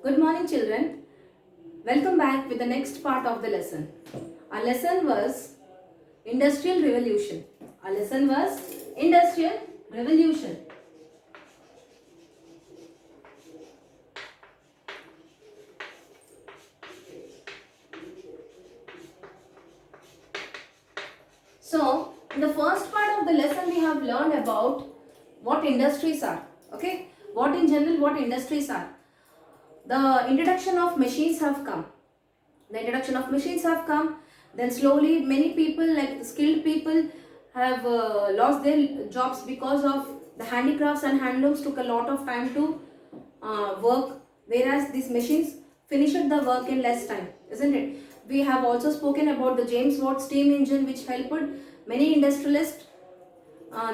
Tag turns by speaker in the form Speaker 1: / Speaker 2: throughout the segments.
Speaker 1: Good morning, children. Welcome back with the next part of the lesson. Our lesson was Industrial Revolution. Our lesson was Industrial Revolution. So, in the first part of the lesson, we have learned about what industries are. Okay, what in general, what industries are. The introduction of machines have come. Then slowly many people, like skilled people, have lost their jobs because of the handicrafts and handlooms took a lot of time to work, whereas these machines finished the work in less time, isn't it? We have also spoken about the James Watt steam engine, which helped many industrialists.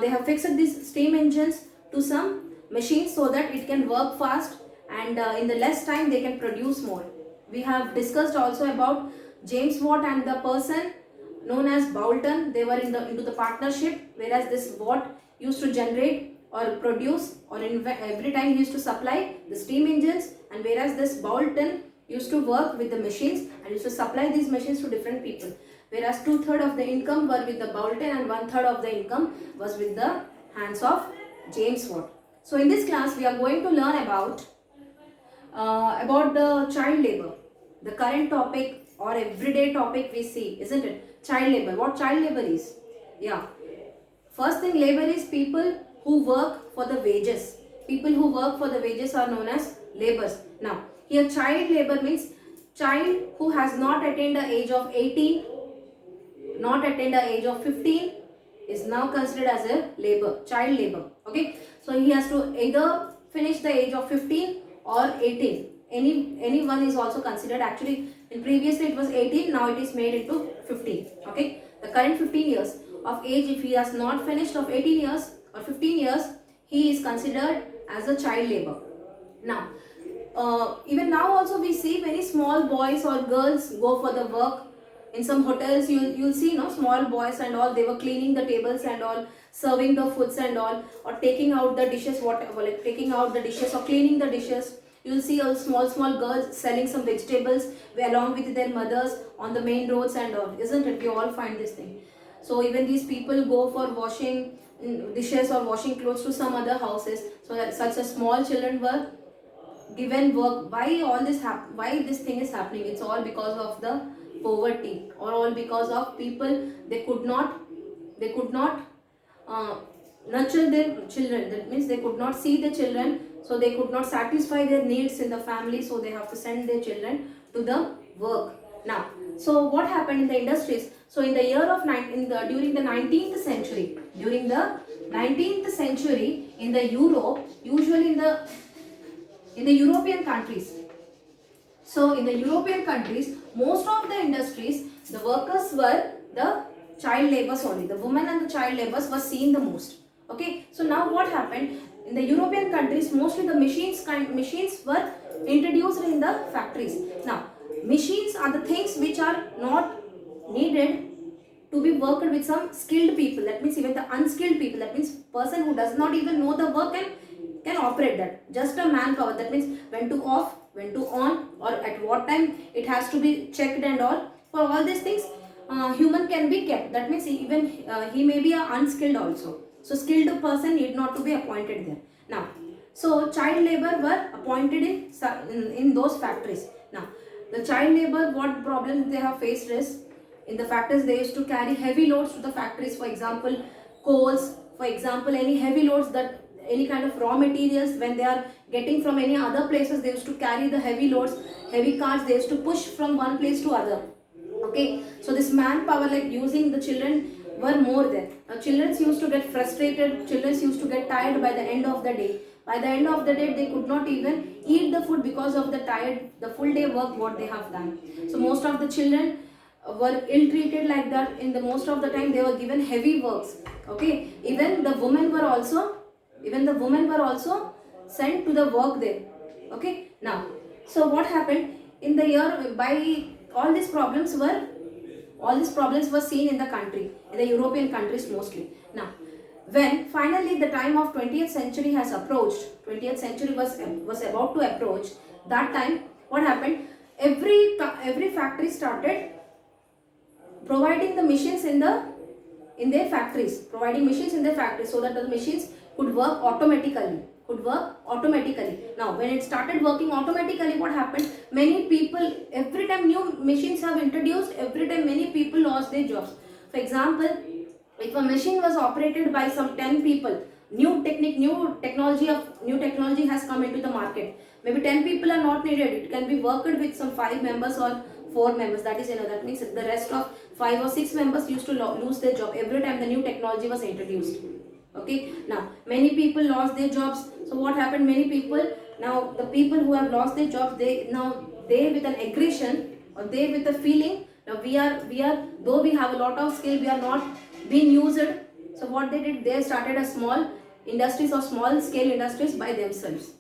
Speaker 1: They have fixed these steam engines to some machines so that it can work fast, and in the less time they can produce more. We have discussed also about James Watt and the person known as Boulton. They were into the partnership, whereas this Watt used to generate or produce, or every time he used to supply the steam engines, and whereas this Boulton used to work with the machines and used to supply these machines to different people, whereas 2/3 of the income were with the Boulton and 1/3 of the income was with the hands of James Watt. So in this class we are going to learn about the child labor, the current topic or everyday topic we see, isn't it? Child labor. What child labor is? Yeah. First thing, labor is people who work for the wages. People who work for the wages are known as laborers. Now, here child labor means child who has not attained the age of 18, not attained the age of 15 is now considered as a labor, child labor. Okay. So he has to either finish the age of 15 or 18. Anyone is also considered. Actually, in previously it was 18, now it is made into 15. Okay. The current 15 years of age, if he has not finished of 18 years or 15 years, he is considered as a child labor. Now, even now also we see many small boys or girls go for the work. In some hotels you'll see small boys and all, they were cleaning the tables and all, serving the foods and all, or taking out the dishes, whatever, like taking out the dishes or cleaning the dishes. You'll see a small girls selling some vegetables along with their mothers on the main roads and all, isn't it? We all find this thing. So even these people go for washing dishes or washing clothes to some other houses, so that such a small children were given work. Why this thing is happening? It's all because of the poverty, or all because of people, they could not nurture their children. That means they could not see the children, so they could not satisfy their needs in the family, so they have to send their children to the work. Now, so what happened in the industries? So in the year of during the 19th century in the Europe, usually in the European countries. So in the European countries, most of the industries, the workers were the child laborers only. The women and the child laborers were seen the most. Okay. So now what happened? In the European countries, mostly the machines were introduced in the factories. Now, machines are the things which are not needed to be worked with some skilled people. That means even the unskilled people, that means person who does not even know the work can operate that. Just a manpower. That means when to off, when to on, or at what time it has to be checked and all. For all these things, human can be kept. That means even he may be unskilled also. So skilled person need not to be appointed there. Now, so child labor were appointed in those factories. Now, the child labor, what problems they have faced is, in the factories they used to carry heavy loads to the factories. For example, coals, for example, any heavy loads, that any kind of raw materials when they are getting from any other places, they used to carry the heavy loads, heavy carts, they used to push from one place to other. Okay. So this manpower, like using the children, were more there. Now children used to get frustrated, children used to get tired by the end of the day. By the end of the day, they could not even eat the food because of the full day work what they have done. So most of the children were ill treated like that. In the most of the time they were given heavy works. Okay. Even the women were also sent to the work there. Okay. Now, so what happened in the year, by all these problems were seen in the country, in the European countries mostly. Now, when finally the time of 20th century has approached, 20th century was about to approach, That time, what happened? Every factory started providing the machines in their factories, providing machines in their factories, so that the machines could work automatically. Now when it started working automatically, what happened? Many people, every time new machines have introduced, every time many people lost their jobs. For example, if a machine was operated by some 10 people, new technology has come into the market. Maybe 10 people are not needed, it can be worked with some 5 members or 4 members. That is, that means the rest of 5 or 6 members used to lose their job every time the new technology was introduced. Okay, now many people lost their jobs. So what happened? Many people, now the people who have lost their jobs, they with an aggression, or they with a feeling, now we are though we have a lot of skill, we are not being used. So what they did, they started a small industries or small scale industries by themselves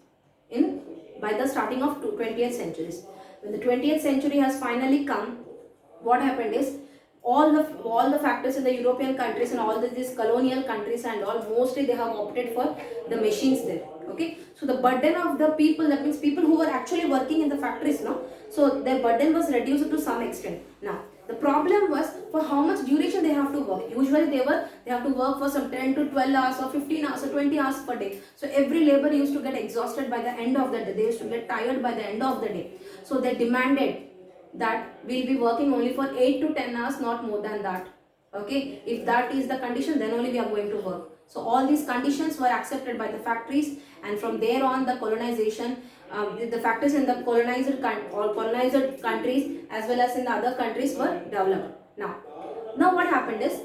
Speaker 1: in by the starting of 20th centuries. When the 20th century has finally come, what happened is, all the factors in the European countries and all these colonial countries and all, mostly they have opted for the machines there. Okay, so the burden of the people, that means people who were actually working in the factories, no, so their burden was reduced to some extent. Now the problem was for how much duration they have to work. Usually they have to work for some 10 to 12 hours or 15 hours or 20 hours per day. So every labor used to get exhausted by the end of the day. They used to get tired by the end of the day. So they demanded that we'll be working only for 8 to 10 hours, not more than that. Okay, if that is the condition, then only we are going to work. So all these conditions were accepted by the factories, and from there on the colonization, the factories in the colonized countries as well as in the other countries were developed. Now what happened is,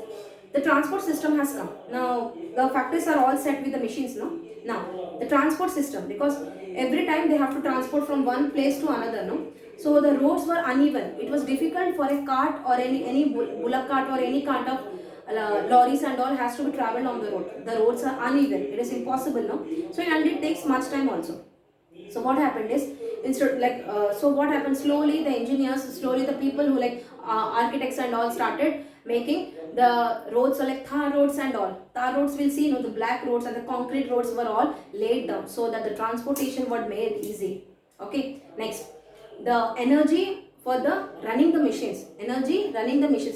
Speaker 1: the transport system has come. Now the factories are all set with the machines, no. Now the transport system, because every time they have to transport from one place to another, no. So the roads were uneven. It was difficult for a cart or any bullock cart or any kind of lorries and all has to be traveled on the road. The roads are uneven. It is impossible, no. So and it takes much time also. So what happened is, instead so what happened, slowly the engineers, slowly the people who architects and all started making the roads, so like tar roads and all. Tar roads, will see, the black roads and the concrete roads were all laid down so that the transportation was made easy. Okay, next, the energy for the running the machines.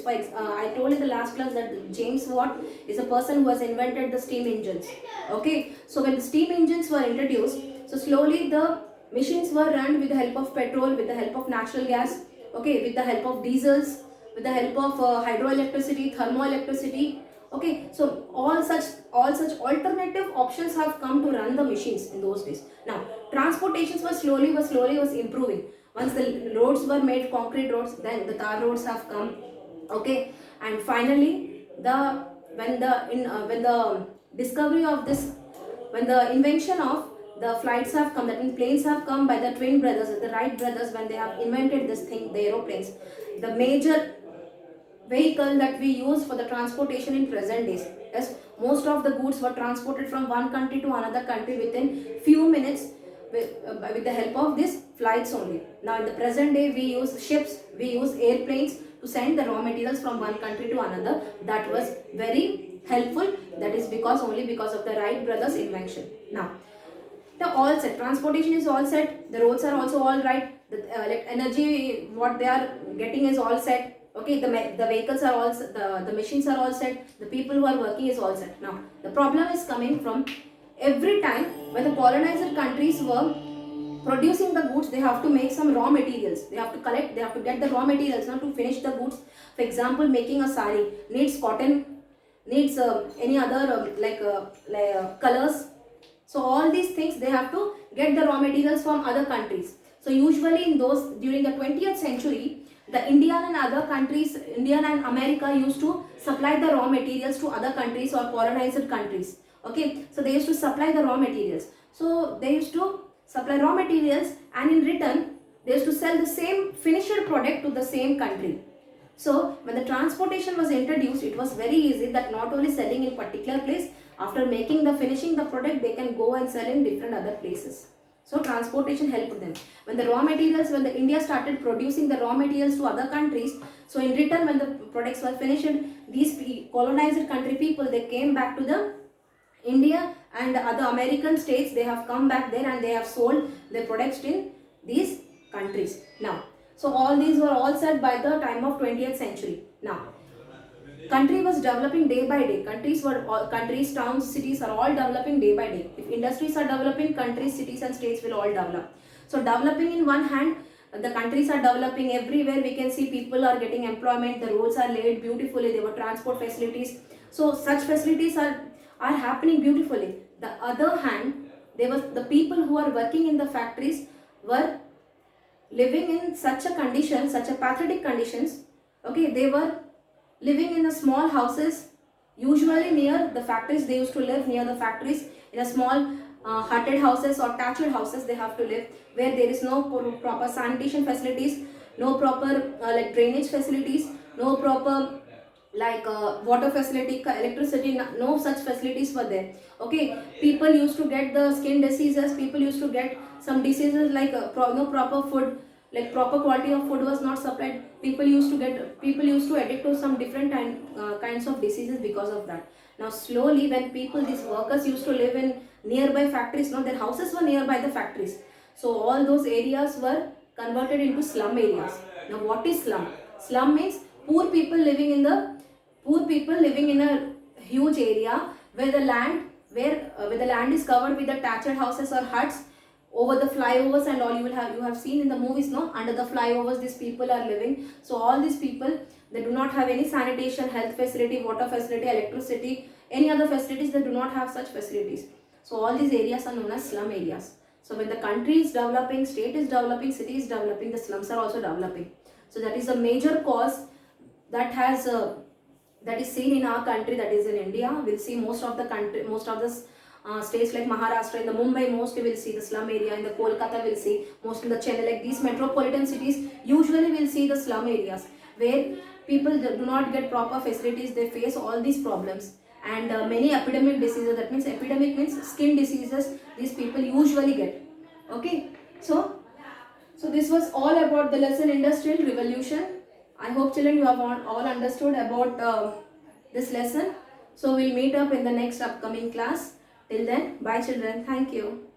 Speaker 1: For I told in the last class that James Watt is a person who has invented the steam engines. Okay, so when the steam engines were introduced, so slowly the machines were run with the help of petrol, with the help of natural gas, okay, with the help of diesels, with the help of hydroelectricity, thermoelectricity. Okay, so all such alternative options have come to run the machines in those days. Now transportations was slowly improving. Once the roads were made concrete roads, then the tar roads have come. Okay, and finally when the discovery of this, when the invention of the flights have come, that means planes have come by the twin brothers, the Wright brothers, when they have invented this thing, the aeroplanes, the major vehicle that we use for the transportation in present days. Yes, most of the goods were transported from one country to another country within few minutes with the help of these flights only. Now in the present day, we use ships, we use airplanes to send the raw materials from one country to another. That was very helpful. That is only because of the Wright brothers invention. Now the all set, transportation is all set, the roads are also all right, the energy what they are getting is all set. Okay, the vehicles are all the machines are all set, the people who are working is all set. Now the problem is coming from, every time when the colonized countries were producing the goods, they have to make some raw materials, they have to get the raw materials now to finish the goods. For example, making a sari needs cotton, needs any other colors. So all these things, they have to get the raw materials from other countries. So usually during the 20th century, the Indian and other countries, Indian and America used to supply the raw materials to other countries or colonized countries. Okay, so they used to supply the raw materials. So they used to supply raw materials, and in return they used to sell the same finished product to the same country. So when the transportation was introduced, it was very easy that not only selling in particular place, after finishing the product, they can go and sell in different other places. So transportation helped them. When the India started producing the raw materials to other countries, so in return, when the products were finished, these colonized country people, they came back to the India and other American states. They have come back there and they have sold their products in these countries. Now, so all these were all set by the time of 20th century. Now, country was developing day by day. Countries, towns, cities are all developing day by day. If industries are developing, countries, cities and states will all develop. So developing in one hand, the countries are developing everywhere. We can see people are getting employment, the roads are laid beautifully, there were transport facilities. So such facilities are happening beautifully. The other hand, there was the people who are working in the factories were living in such a condition, such a pathetic conditions. Okay, they were living in a small houses, usually near the factories. They used to live near the factories in a small hutted houses or thatched houses. They have to live where there is no proper sanitation facilities, no proper like drainage facilities, no proper like water facility, electricity, no such facilities were there. Okay, people used to get the skin diseases, people used to get some diseases like no proper food, like proper quality of food was not supplied. People used to addict to some different kinds of diseases because of that. Now slowly, when people, these workers used to live in nearby factories, no, their houses were nearby the factories, so all those areas were converted into slum areas. Now what is slum? Slum means poor people living in a huge area where the land where the land is covered with the thatched houses or huts over the flyovers and all. You have seen in the movies, no, under the flyovers these people are living. So all these people, they do not have any sanitation, health facility, water facility, electricity, any other facilities. They do not have such facilities. So all these areas are known as slum areas. So when the country is developing, state is developing, city is developing, the slums are also developing. So that is a major cause that has that is seen in our country, that is in India. We'll see most of the country, most of the states like Maharashtra, in the Mumbai mostly will see the slum area, in the Kolkata will see, most in the Chennai, like these metropolitan cities usually will see the slum areas where people do not get proper facilities. They face all these problems and many epidemic diseases. That means epidemic means skin diseases these people usually get. Okay, so this was all about the lesson Industrial Revolution. I hope children you have all understood about this lesson. So we'll meet up in the next upcoming class. Till then, bye children. Thank you.